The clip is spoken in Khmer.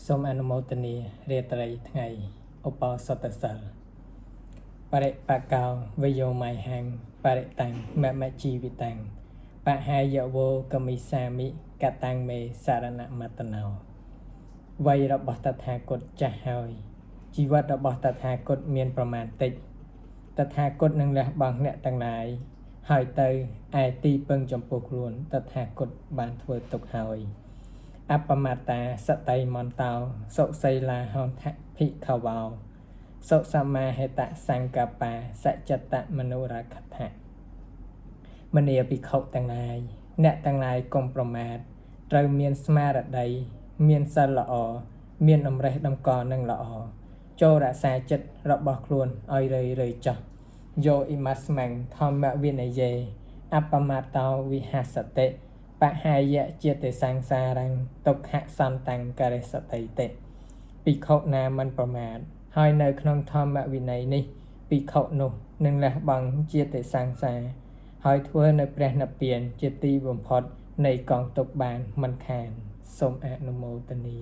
សូមអនុមោទនារាត្រីថ្ងៃឧបោសថសិលបរិបកោវយោមៃហាំងបរិតាំងមជីវិតាំងបហាយវោកមិសាមិកតាំងមេសារណមតណោវ័យរបស់តថាគតចាស់ហើយជីវិតរបស់តថាគតមានប្រមាណតិចតថាគតនឹងលះបង់អ្នកទាំងឡាយហើយទៅឯទីពឹងចំពោះខ្លួនតថាគតបានធ្វើទុកហើយអបមត្តាសតិមន្តោសុសីលាហន្ថភិក្ខវោសុសមាហេតសង្កបា សច្ចតមនោរខដ្ឋៈមនីភិក្ខុទាំងឡាយអ្នកទាំងឡាយកុំប្រមាទត្រូវមានស្មារតីមានសិលល្អមានអំរេះតម្កល់នឹងល្អចូលរក្សាចិត្តរបស់ខ្លួនឲ្យរឿយៗចោះយោអ៊ីម៉ាស្មាំងធម្មវិនយេអបមត្តោវិហសតិបហាយៈជាតិសង្សារំទុក្ខសន្តាំងករិសតិតិភិក្ខុណាមិនប្រមាទហើយនៅក្នុងធម្មវិន័យនេះភិក្ខុនោះនឹងលះបង់ជាតិសង្សារហើយធ្វើនៅព្រះនិព្វានជាទីបំផុតនៃកងទុក្ខបានមិនខានសូមអនុមោទនា